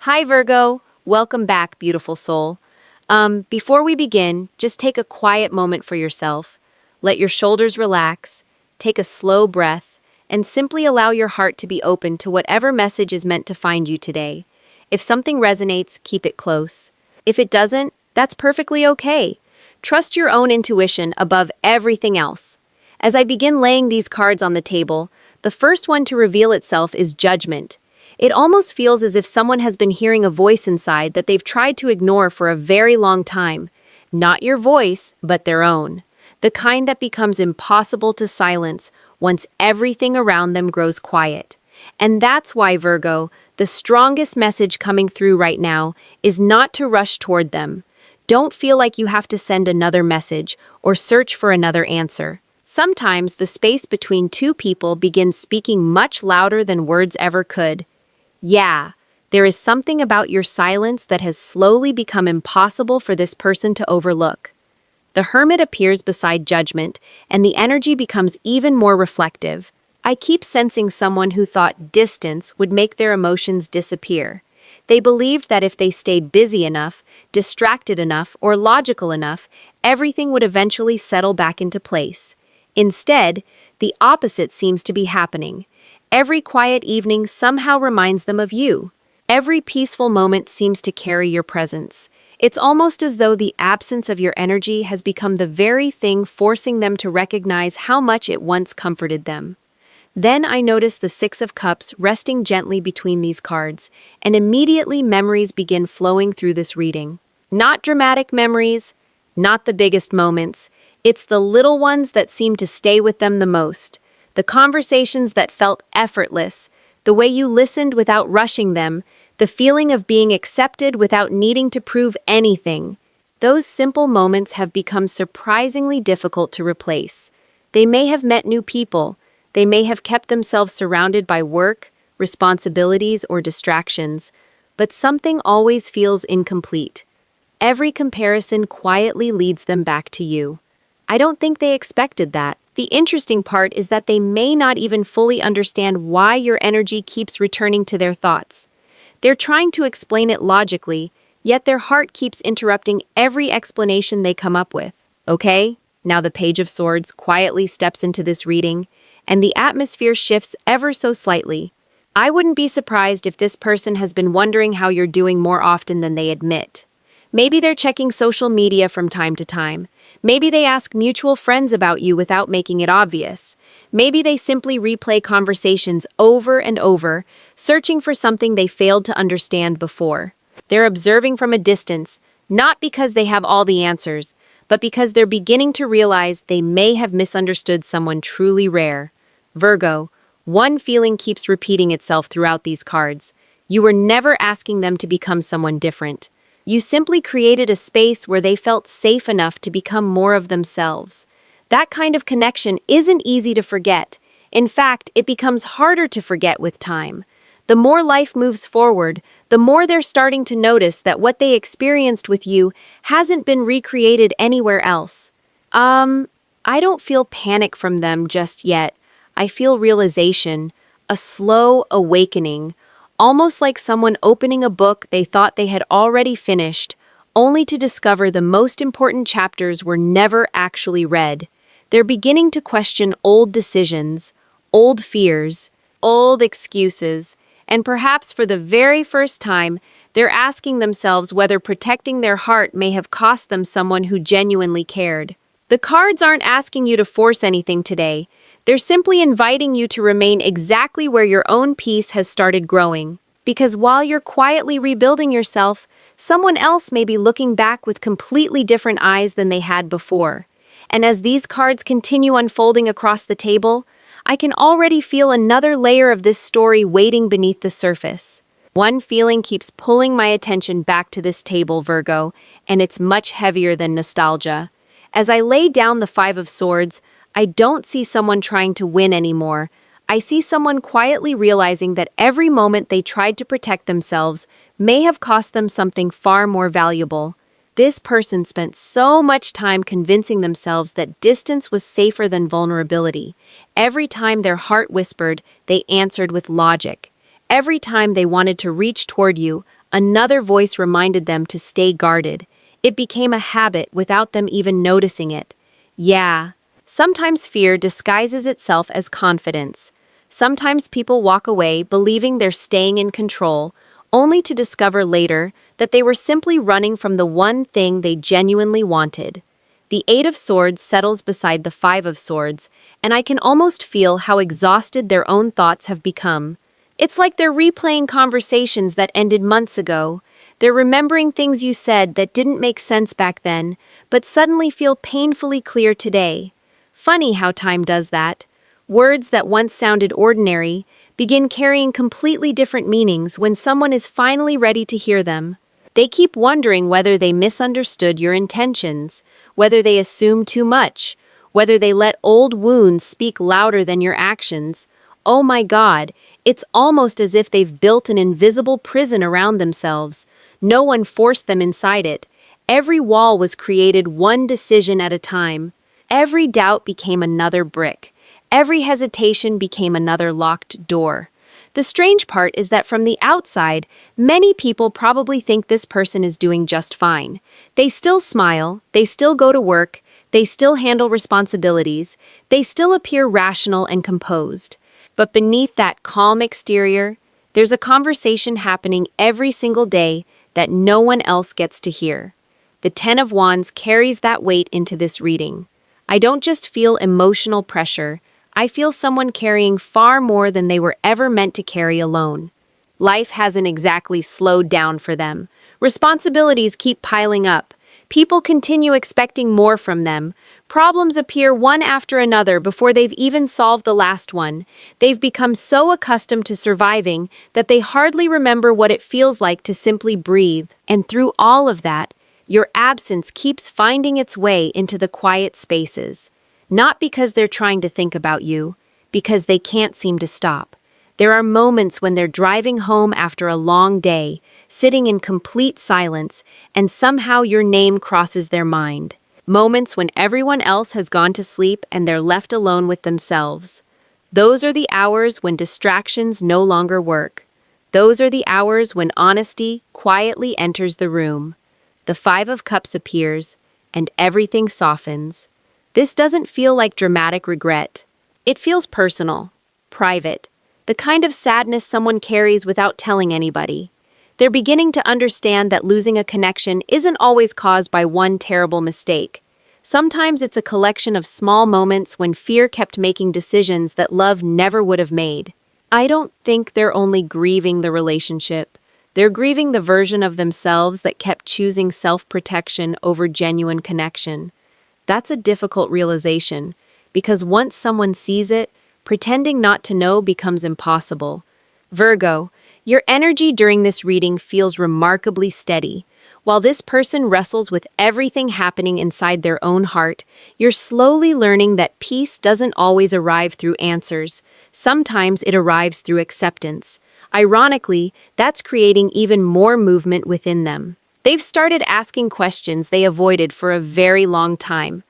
Hi, Virgo. Welcome back, beautiful soul. Before we begin, just take a quiet moment for yourself. Let your shoulders relax, take a slow breath, and simply allow your heart to be open to whatever message is meant to find you today. If something resonates, keep it close. If it doesn't, that's perfectly okay. Trust your own intuition above everything else. As I begin laying these cards on the table, the first one to reveal itself is judgment. It almost feels as if someone has been hearing a voice inside that they've tried to ignore for a very long time. Not your voice, but their own. The kind that becomes impossible to silence once everything around them grows quiet. And that's why, Virgo, the strongest message coming through right now is not to rush toward them. Don't feel like you have to send another message or search for another answer. Sometimes the space between two people begins speaking much louder than words ever could. Yeah, there is something about your silence that has slowly become impossible for this person to overlook. The Hermit appears beside Judgment, and the energy becomes even more reflective. I keep sensing someone who thought distance would make their emotions disappear. They believed that if they stayed busy enough, distracted enough, or logical enough, everything would eventually settle back into place. Instead, the opposite seems to be happening. Every quiet evening somehow reminds them of you. Every peaceful moment seems to carry your presence. It's almost as though the absence of your energy has become the very thing forcing them to recognize how much it once comforted them. Then I notice the Six of Cups resting gently between these cards, and immediately memories begin flowing through this reading. Not dramatic memories, not the biggest moments. It's the little ones that seem to stay with them the most. The conversations that felt effortless, the way you listened without rushing them, the feeling of being accepted without needing to prove anything. Those simple moments have become surprisingly difficult to replace. They may have met new people, they may have kept themselves surrounded by work, responsibilities, or distractions, but something always feels incomplete. Every comparison quietly leads them back to you. I don't think they expected that. The interesting part is that they may not even fully understand why your energy keeps returning to their thoughts. They're trying to explain it logically, yet their heart keeps interrupting every explanation they come up with. Okay, now the Page of Swords quietly steps into this reading, and the atmosphere shifts ever so slightly. I wouldn't be surprised if this person has been wondering how you're doing more often than they admit. Maybe they're checking social media from time to time. Maybe they ask mutual friends about you without making it obvious. Maybe they simply replay conversations over and over, searching for something they failed to understand before. They're observing from a distance, not because they have all the answers, but because they're beginning to realize they may have misunderstood someone truly rare. Virgo, one feeling keeps repeating itself throughout these cards. You were never asking them to become someone different. You simply created a space where they felt safe enough to become more of themselves. That kind of connection isn't easy to forget. In fact, it becomes harder to forget with time. The more life moves forward, the more they're starting to notice that what they experienced with you hasn't been recreated anywhere else. I don't feel panic from them just yet. I feel realization, a slow awakening. Almost like someone opening a book they thought they had already finished, only to discover the most important chapters were never actually read. They're beginning to question old decisions, old fears, old excuses, and perhaps for the very first time, they're asking themselves whether protecting their heart may have cost them someone who genuinely cared. The cards aren't asking you to force anything today. They're simply inviting you to remain exactly where your own peace has started growing. Because while you're quietly rebuilding yourself, someone else may be looking back with completely different eyes than they had before. And as these cards continue unfolding across the table, I can already feel another layer of this story waiting beneath the surface. One feeling keeps pulling my attention back to this table, Virgo, and it's much heavier than nostalgia. As I lay down the Five of Swords, I don't see someone trying to win anymore. I see someone quietly realizing that every moment they tried to protect themselves may have cost them something far more valuable. This person spent so much time convincing themselves that distance was safer than vulnerability. Every time their heart whispered, they answered with logic. Every time they wanted to reach toward you, Another voice reminded them to stay guarded. It became a habit without them even noticing it. Yeah, sometimes fear disguises itself as confidence. Sometimes people walk away believing they're staying in control, only to discover later that they were simply running from the one thing they genuinely wanted. The Eight of Swords settles beside the Five of Swords, and I can almost feel how exhausted their own thoughts have become. It's like they're replaying conversations that ended months ago. They're remembering things you said that didn't make sense back then, but suddenly feel painfully clear today. Funny how time does that. Words that once sounded ordinary begin carrying completely different meanings when someone is finally ready to hear them. They keep wondering whether they misunderstood your intentions, whether they assumed too much, whether they let old wounds speak louder than your actions. Oh my God, it's almost as if they've built an invisible prison around themselves. No one forced them inside it. Every wall was created one decision at a time. Every doubt became another brick. Every hesitation became another locked door. The strange part is that from the outside, many people probably think this person is doing just fine. They still smile, they still go to work, they still handle responsibilities, they still appear rational and composed. But beneath that calm exterior, there's a conversation happening every single day that no one else gets to hear. The Ten of Wands carries that weight into this reading. I don't just feel emotional pressure, I feel someone carrying far more than they were ever meant to carry alone. Life hasn't exactly slowed down for them. Responsibilities keep piling up. People continue expecting more from them. Problems appear one after another before they've even solved the last one. They've become so accustomed to surviving that they hardly remember what it feels like to simply breathe. And through all of that, your absence keeps finding its way into the quiet spaces. Not because they're trying to think about you, because they can't seem to stop. There are moments when they're driving home after a long day, sitting in complete silence, and somehow your name crosses their mind. Moments when everyone else has gone to sleep and they're left alone with themselves. Those are the hours when distractions no longer work. Those are the hours when honesty quietly enters the room. The Five of Cups appears, and everything softens. This doesn't feel like dramatic regret. It feels personal, private, the kind of sadness someone carries without telling anybody. They're beginning to understand that losing a connection isn't always caused by one terrible mistake. Sometimes it's a collection of small moments when fear kept making decisions that love never would have made. I don't think they're only grieving the relationship. They're grieving the version of themselves that kept choosing self-protection over genuine connection. That's a difficult realization, because once someone sees it, pretending not to know becomes impossible. Virgo, your energy during this reading feels remarkably steady. While this person wrestles with everything happening inside their own heart, you're slowly learning that peace doesn't always arrive through answers. Sometimes it arrives through acceptance. Ironically, that's creating even more movement within them. They've started asking questions they avoided for a very long time.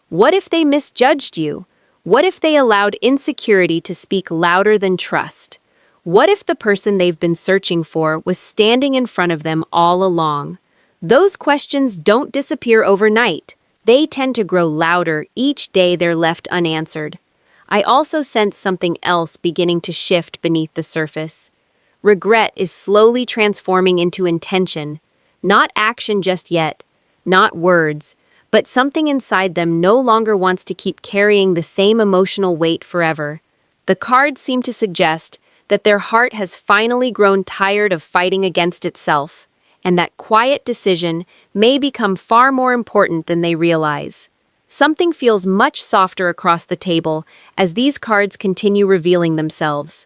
What if they misjudged you? What if they allowed insecurity to speak louder than trust? What if the person they've been searching for was standing in front of them all along? Those questions don't disappear overnight. They tend to grow louder each day they're left unanswered. I also sense something else beginning to shift beneath the surface. Regret is slowly transforming into intention. Not action just yet, not words, but something inside them no longer wants to keep carrying the same emotional weight forever. The cards seem to suggest that their heart has finally grown tired of fighting against itself, and that quiet decision may become far more important than they realize. Something feels much softer across the table as these cards continue revealing themselves.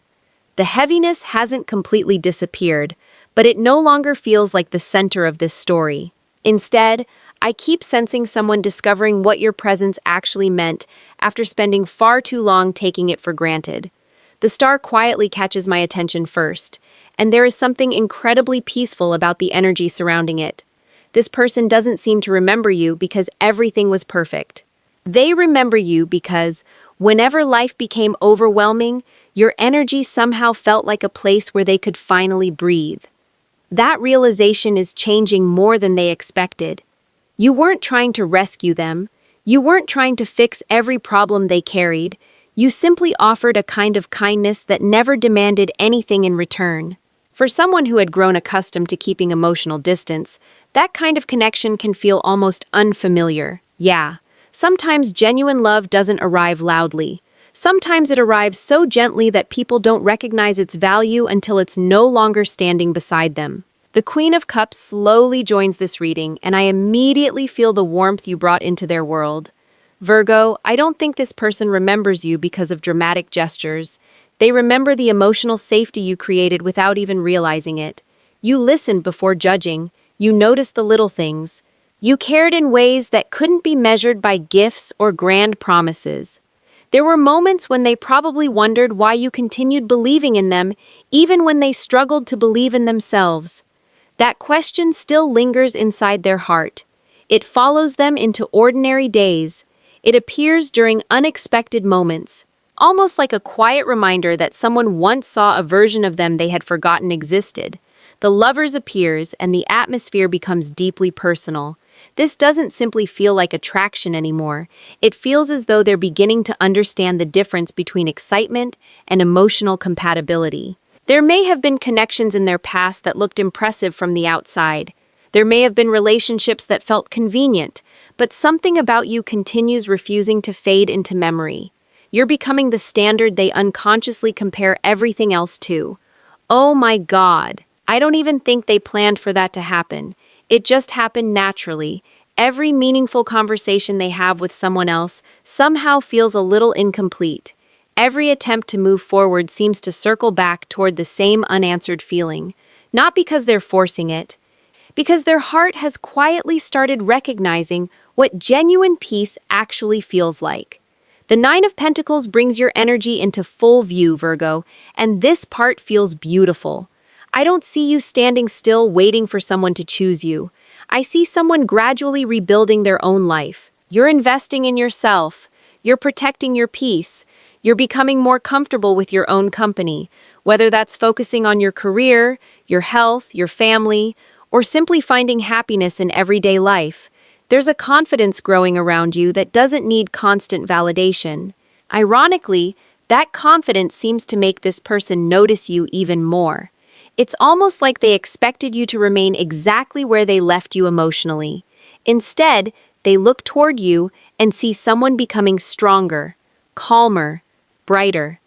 The heaviness hasn't completely disappeared, but it no longer feels like the center of this story. Instead, I keep sensing someone discovering what your presence actually meant after spending far too long taking it for granted. The star quietly catches my attention first, and there is something incredibly peaceful about the energy surrounding it. This person doesn't seem to remember you because everything was perfect. They remember you because, whenever life became overwhelming, your energy somehow felt like a place where they could finally breathe. that realization is changing more than they expected. You weren't trying to rescue them. You weren't trying to fix every problem they carried. You simply offered a kind of kindness that never demanded anything in return. For someone who had grown accustomed to keeping emotional distance, that kind of connection can feel almost unfamiliar. Yeah, sometimes genuine love doesn't arrive loudly. Sometimes it arrives so gently that people don't recognize its value until it's no longer standing beside them. The Queen of Cups slowly joins this reading, and I immediately feel the warmth you brought into their world. Virgo, I don't think this person remembers you because of dramatic gestures. They remember the emotional safety you created without even realizing it. You listened before judging. You noticed the little things. You cared in ways that couldn't be measured by gifts or grand promises. There were moments when they probably wondered why you continued believing in them, even when they struggled to believe in themselves. That question still lingers inside their heart. It follows them into ordinary days. It appears during unexpected moments, almost like a quiet reminder that someone once saw a version of them they had forgotten existed. The lovers appears, and the atmosphere becomes deeply personal. This doesn't simply feel like attraction anymore. It feels as though they're beginning to understand the difference between excitement and emotional compatibility. There may have been connections in their past that looked impressive from the outside. There may have been relationships that felt convenient, but something about you continues refusing to fade into memory. You're becoming the standard they unconsciously compare everything else to. Oh my God, I don't even think they planned for that to happen. It just happened naturally. Every meaningful conversation they have with someone else somehow feels a little incomplete. Every attempt to move forward seems to circle back toward the same unanswered feeling, not because they're forcing it, because their heart has quietly started recognizing what genuine peace actually feels like. The Nine of Pentacles brings your energy into full view, Virgo, and this part feels beautiful. I don't see you standing still waiting for someone to choose you. I see someone gradually rebuilding their own life. You're investing in yourself. You're protecting your peace. You're becoming more comfortable with your own company, whether that's focusing on your career, your health, your family, or simply finding happiness in everyday life. There's a confidence growing around you that doesn't need constant validation. Ironically, that confidence seems to make this person notice you even more. It's almost like they expected you to remain exactly where they left you emotionally. Instead, they look toward you and see someone becoming stronger, calmer, brighter.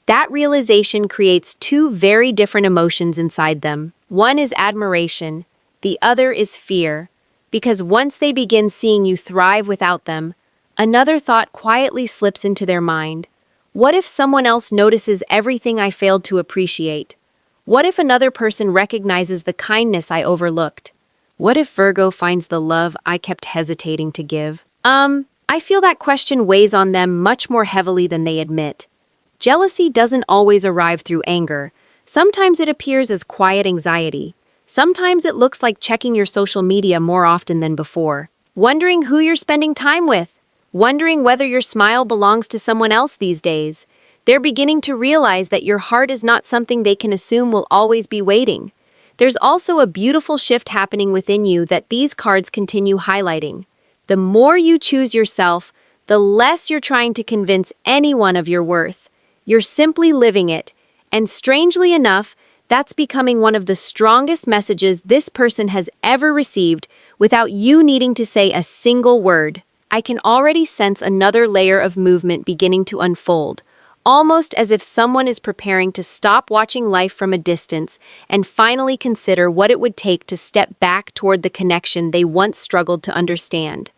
That realization creates two very different emotions inside them. One is admiration, the other is fear. Because once they begin seeing you thrive without them, another thought quietly slips into their mind. What if someone else notices everything I failed to appreciate? What if another person recognizes the kindness I overlooked? What if Virgo finds the love I kept hesitating to give? I feel that question weighs on them much more heavily than they admit. Jealousy doesn't always arrive through anger. Sometimes it appears as quiet anxiety. Sometimes it looks like checking your social media more often than before. Wondering who you're spending time with. Wondering whether your smile belongs to someone else these days. They're beginning to realize that your heart is not something they can assume will always be waiting. There's also a beautiful shift happening within you that these cards continue highlighting. The more you choose yourself, the less you're trying to convince anyone of your worth. You're simply living it, and strangely enough, that's becoming one of the strongest messages this person has ever received without you needing to say a single word. I can already sense another layer of movement beginning to unfold, almost as if someone is preparing to stop watching life from a distance and finally consider what it would take to step back toward the connection they once struggled to understand.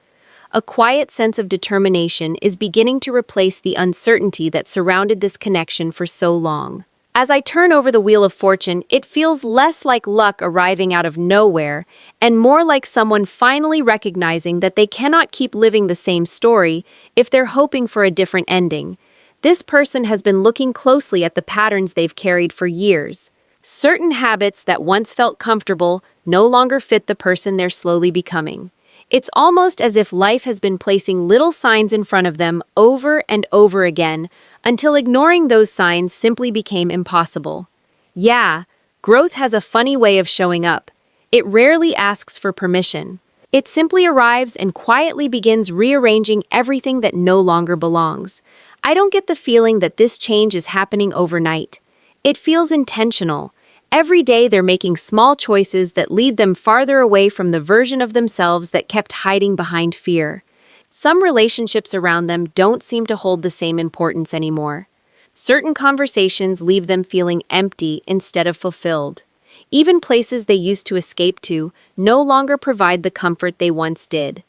A quiet sense of determination is beginning to replace the uncertainty that surrounded this connection for so long. As I turn over the Wheel of Fortune, it feels less like luck arriving out of nowhere and more like someone finally recognizing that they cannot keep living the same story if they're hoping for a different ending. This person has been looking closely at the patterns they've carried for years. Certain habits that once felt comfortable no longer fit the person they're slowly becoming. It's almost as if life has been placing little signs in front of them over and over again until ignoring those signs simply became impossible. Yeah, Growth has a funny way of showing up. It rarely asks for permission. It simply arrives and quietly begins rearranging everything that no longer belongs. I don't get the feeling that this change is happening overnight. It feels intentional. Every day they're making small choices that lead them farther away from the version of themselves that kept hiding behind fear. Some relationships around them don't seem to hold the same importance anymore. Certain conversations leave them feeling empty instead of fulfilled. Even places they used to escape to no longer provide the comfort they once did.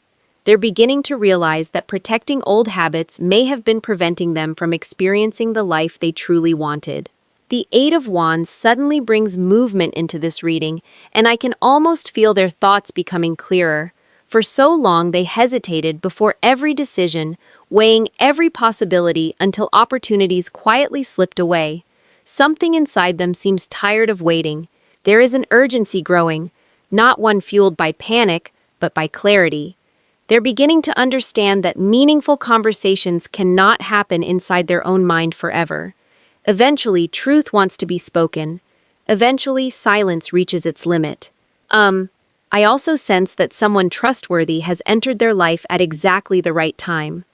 They're beginning to realize that protecting old habits may have been preventing them from experiencing the life they truly wanted. The Eight of Wands suddenly brings movement into this reading, and I can almost feel their thoughts becoming clearer. For so long they hesitated before every decision, weighing every possibility until opportunities quietly slipped away. Something inside them seems tired of waiting. There is an urgency growing, not one fueled by panic, but by clarity. They're beginning to understand that meaningful conversations cannot happen inside their own mind forever. Eventually, truth wants to be spoken. Eventually, silence reaches its limit. I also sense that someone trustworthy has entered their life at exactly the right time.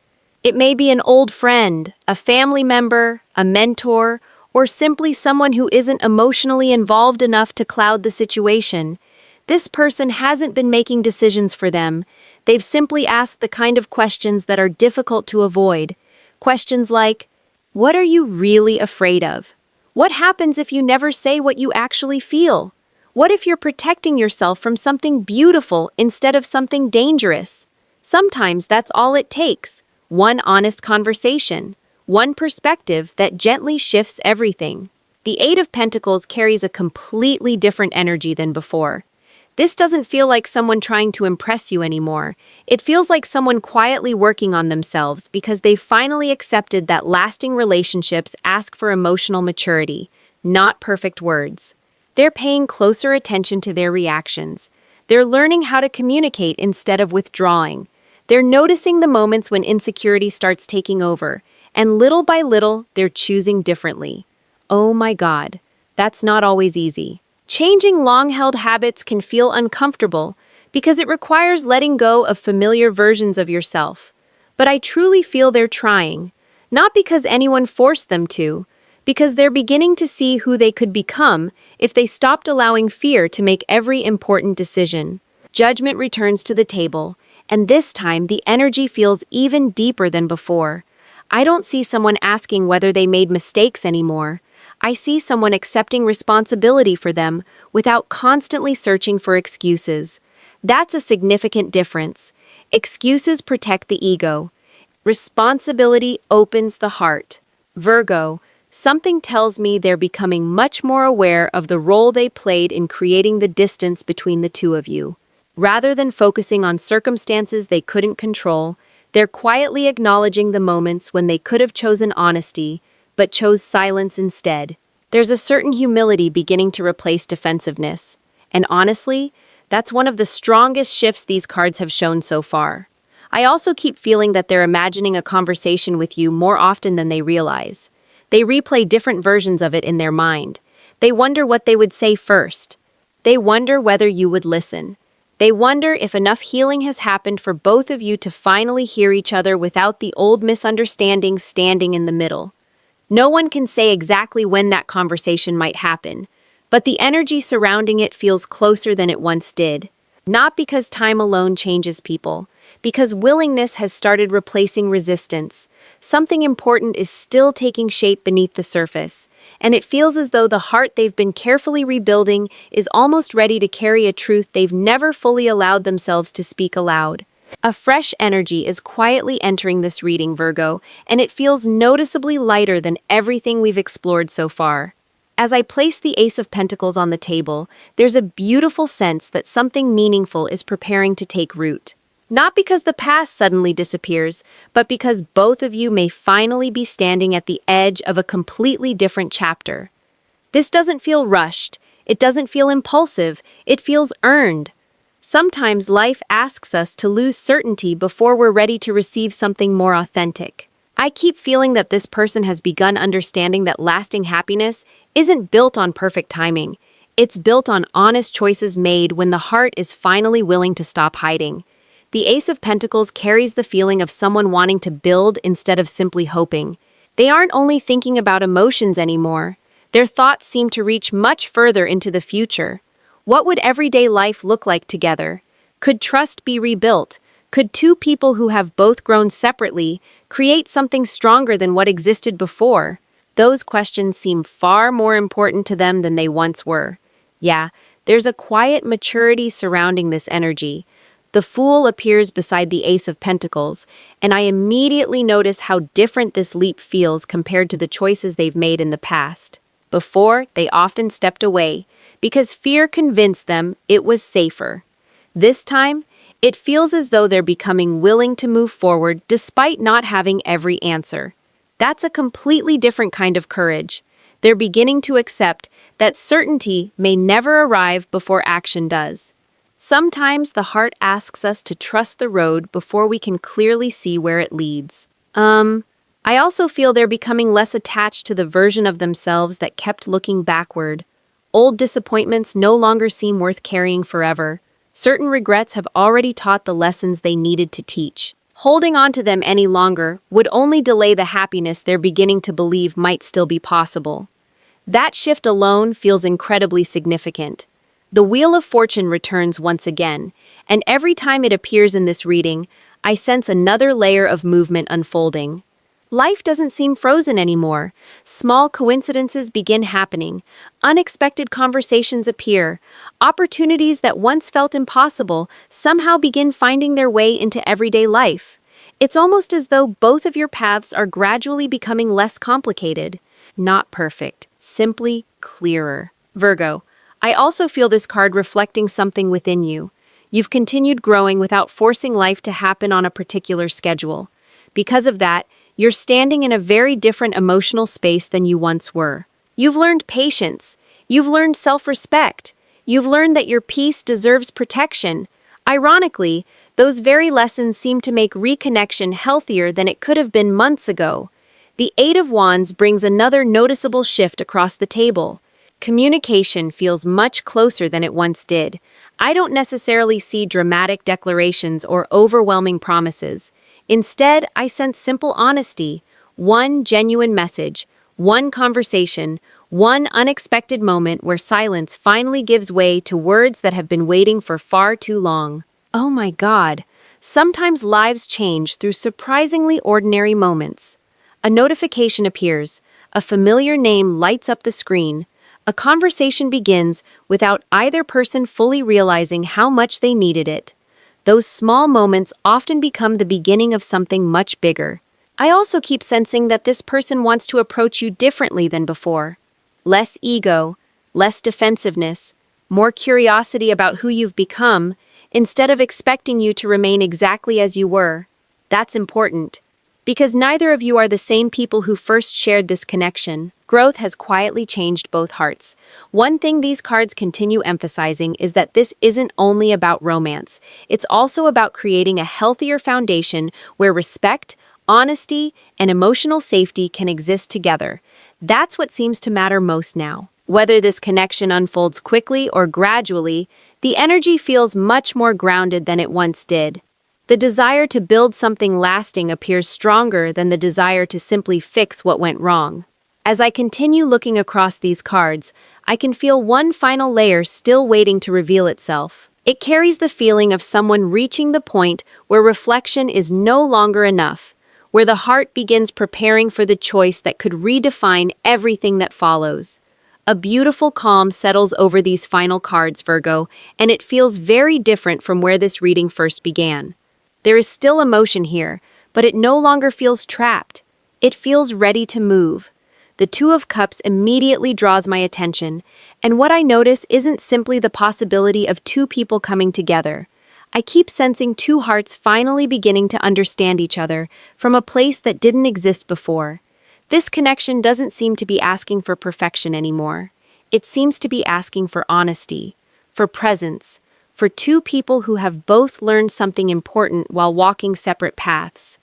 It may be an old friend, a family member, a mentor, or simply someone who isn't emotionally involved enough to cloud the situation. This person hasn't been making decisions for them. They've simply asked the kind of questions that are difficult to avoid. Questions like, what are you really afraid of? What happens if you never say what you actually feel? What if you're protecting yourself from something beautiful instead of something dangerous? Sometimes that's all it takes. One honest conversation. One perspective that gently shifts everything. The Eight of Pentacles carries a completely different energy than before. This doesn't feel like someone trying to impress you anymore. It feels like someone quietly working on themselves because they've finally accepted that lasting relationships ask for emotional maturity, not perfect words. They're paying closer attention to their reactions. They're learning how to communicate instead of withdrawing. They're noticing the moments when insecurity starts taking over, and little by little, they're choosing differently. Oh my God, that's not always easy. Changing long-held habits can feel uncomfortable because it requires letting go of familiar versions of yourself. But I truly feel they're trying, not because anyone forced them to, because they're beginning to see who they could become if they stopped allowing fear to make every important decision. Judgment returns to the table, and this time the energy feels even deeper than before. I don't see someone asking whether they made mistakes anymore. I see someone accepting responsibility for them without constantly searching for excuses. That's a significant difference. Excuses protect the ego. Responsibility opens the heart. Virgo, something tells me they're becoming much more aware of the role they played in creating the distance between the two of you. Rather than focusing on circumstances they couldn't control, they're quietly acknowledging the moments when they could have chosen honesty, but chose silence instead. There's a certain humility beginning to replace defensiveness. And honestly, that's one of the strongest shifts these cards have shown so far. I also keep feeling that they're imagining a conversation with you more often than they realize. They replay different versions of it in their mind. They wonder what they would say first. They wonder whether you would listen. They wonder if enough healing has happened for both of you to finally hear each other without the old misunderstandings standing in the middle. No one can say exactly when that conversation might happen, but the energy surrounding it feels closer than it once did. Not because time alone changes people, because willingness has started replacing resistance. Something important is still taking shape beneath the surface, and it feels as though the heart they've been carefully rebuilding is almost ready to carry a truth they've never fully allowed themselves to speak aloud. A fresh energy is quietly entering this reading, Virgo, and it feels noticeably lighter than everything we've explored so far. As I place the Ace of Pentacles on the table, there's a beautiful sense that something meaningful is preparing to take root. Not because the past suddenly disappears, but because both of you may finally be standing at the edge of a completely different chapter. This doesn't feel rushed. It doesn't feel impulsive. It feels earned. Sometimes life asks us to lose certainty before we're ready to receive something more authentic. I keep feeling that this person has begun understanding that lasting happiness isn't built on perfect timing. It's built on honest choices made when the heart is finally willing to stop hiding. The Ace of Pentacles carries the feeling of someone wanting to build instead of simply hoping. They aren't only thinking about emotions anymore. Their thoughts seem to reach much further into the future. What would everyday life look like together? Could trust be rebuilt? Could two people who have both grown separately create something stronger than what existed before? Those questions seem far more important to them than they once were. Yeah, there's a quiet maturity surrounding this energy. The Fool appears beside the Ace of Pentacles, and I immediately notice how different this leap feels compared to the choices they've made in the past. Before, they often stepped away, because fear convinced them it was safer. This time, it feels as though they're becoming willing to move forward despite not having every answer. That's a completely different kind of courage. They're beginning to accept that certainty may never arrive before action does. Sometimes the heart asks us to trust the road before we can clearly see where it leads. I also feel they're becoming less attached to the version of themselves that kept looking backward. Old disappointments no longer seem worth carrying forever. Certain regrets have already taught the lessons they needed to teach. Holding on to them any longer would only delay the happiness they're beginning to believe might still be possible. That shift alone feels incredibly significant. The Wheel of Fortune returns once again, and every time it appears in this reading, I sense another layer of movement unfolding. Life doesn't seem frozen anymore. Small coincidences begin happening. Unexpected conversations appear. Opportunities that once felt impossible somehow begin finding their way into everyday life. It's almost as though both of your paths are gradually becoming less complicated. Not perfect, simply clearer. Virgo, I also feel this card reflecting something within you. You've continued growing without forcing life to happen on a particular schedule. Because of that, you're standing in a very different emotional space than you once were. You've learned patience. You've learned self-respect. You've learned that your peace deserves protection. Ironically, those very lessons seem to make reconnection healthier than it could have been months ago. The Eight of Wands brings another noticeable shift across the table. Communication feels much closer than it once did. I don't necessarily see dramatic declarations or overwhelming promises. Instead, I sense simple honesty, one genuine message, one conversation, one unexpected moment where silence finally gives way to words that have been waiting for far too long. Oh my God, sometimes lives change through surprisingly ordinary moments. A notification appears, a familiar name lights up the screen, a conversation begins without either person fully realizing how much they needed it. Those small moments often become the beginning of something much bigger. I also keep sensing that this person wants to approach you differently than before. Less ego, less defensiveness, more curiosity about who you've become, instead of expecting you to remain exactly as you were. That's important, because neither of you are the same people who first shared this connection. Growth has quietly changed both hearts. One thing these cards continue emphasizing is that this isn't only about romance. It's also about creating a healthier foundation where respect, honesty, and emotional safety can exist together. That's what seems to matter most now. Whether this connection unfolds quickly or gradually, the energy feels much more grounded than it once did. The desire to build something lasting appears stronger than the desire to simply fix what went wrong. As I continue looking across these cards, I can feel one final layer still waiting to reveal itself. It carries the feeling of someone reaching the point where reflection is no longer enough, where the heart begins preparing for the choice that could redefine everything that follows. A beautiful calm settles over these final cards, Virgo, and it feels very different from where this reading first began. There is still emotion here, but it no longer feels trapped. It feels ready to move. The Two of Cups immediately draws my attention, and what I notice isn't simply the possibility of two people coming together. I keep sensing two hearts finally beginning to understand each other from a place that didn't exist before. This connection doesn't seem to be asking for perfection anymore. It seems to be asking for honesty, for presence, for two people who have both learned something important while walking separate paths.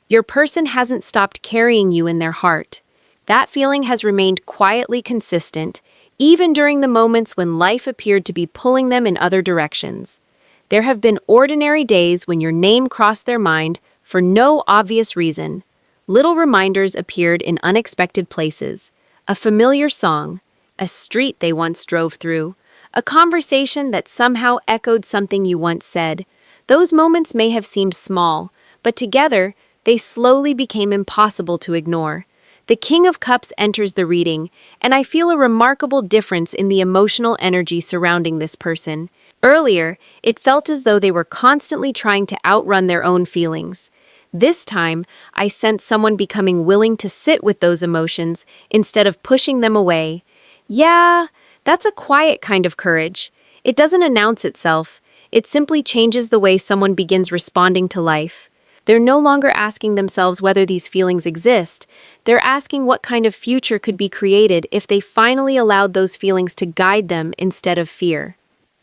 Your person hasn't stopped carrying you in their heart. That feeling has remained quietly consistent, even during the moments when life appeared to be pulling them in other directions. There have been ordinary days when your name crossed their mind for no obvious reason. Little reminders appeared in unexpected places. A familiar song, a street they once drove through, a conversation that somehow echoed something you once said. Those moments may have seemed small, but together, they slowly became impossible to ignore. The King of Cups enters the reading, and I feel a remarkable difference in the emotional energy surrounding this person. Earlier, it felt as though they were constantly trying to outrun their own feelings. This time, I sense someone becoming willing to sit with those emotions instead of pushing them away. Yeah, that's a quiet kind of courage. It doesn't announce itself. It simply changes the way someone begins responding to life. They're no longer asking themselves whether these feelings exist. They're asking what kind of future could be created if they finally allowed those feelings to guide them instead of fear.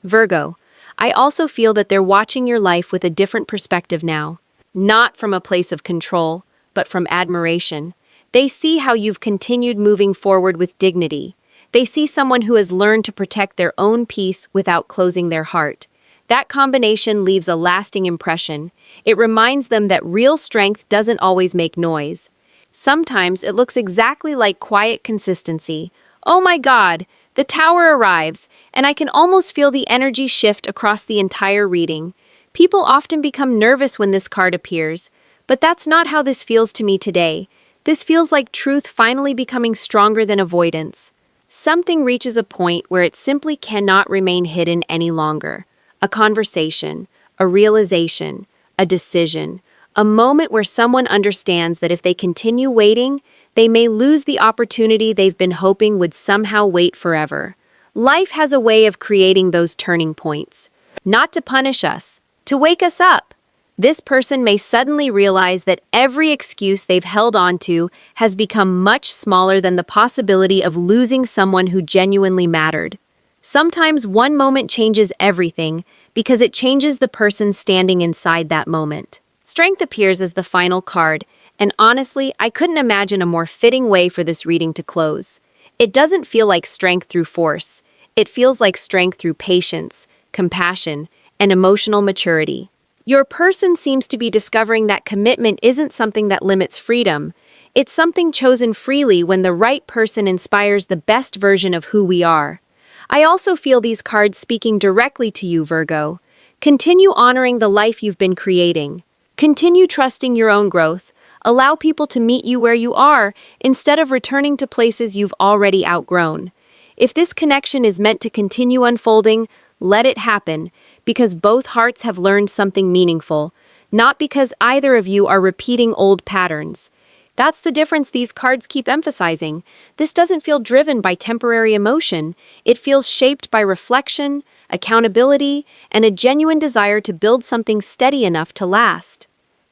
Virgo, I also feel that they're watching your life with a different perspective now. Not from a place of control, but from admiration. They see how you've continued moving forward with dignity. They see someone who has learned to protect their own peace without closing their heart. That combination leaves a lasting impression. It reminds them that real strength doesn't always make noise. Sometimes it looks exactly like quiet consistency. Oh my God, the tower arrives, and I can almost feel the energy shift across the entire reading. People often become nervous when this card appears, but that's not how this feels to me today. This feels like truth finally becoming stronger than avoidance. Something reaches a point where it simply cannot remain hidden any longer. A conversation, a realization, a decision, a moment where someone understands that if they continue waiting, they may lose the opportunity they've been hoping would somehow wait forever. Life has a way of creating those turning points. Not to punish us, to wake us up. This person may suddenly realize that every excuse they've held on to has become much smaller than the possibility of losing someone who genuinely mattered. Sometimes one moment changes everything because it changes the person standing inside that moment. Strength appears as the final card, and honestly, I couldn't imagine a more fitting way for this reading to close. It doesn't feel like strength through force. It feels like strength through patience, compassion, and emotional maturity. Your person seems to be discovering that commitment isn't something that limits freedom. It's something chosen freely when the right person inspires the best version of who we are. I also feel these cards speaking directly to you, Virgo. Continue honoring the life you've been creating. Continue trusting your own growth. Allow people to meet you where you are instead of returning to places you've already outgrown. If this connection is meant to continue unfolding, let it happen, because both hearts have learned something meaningful, not because either of you are repeating old patterns. That's the difference these cards keep emphasizing. This doesn't feel driven by temporary emotion. It feels shaped by reflection, accountability, and a genuine desire to build something steady enough to last.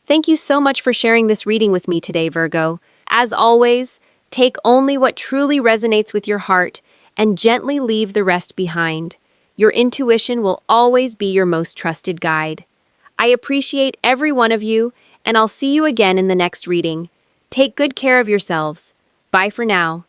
Thank you so much for sharing this reading with me today, Virgo. As always, take only what truly resonates with your heart and gently leave the rest behind. Your intuition will always be your most trusted guide. I appreciate every one of you, and I'll see you again in the next reading. Take good care of yourselves. Bye for now.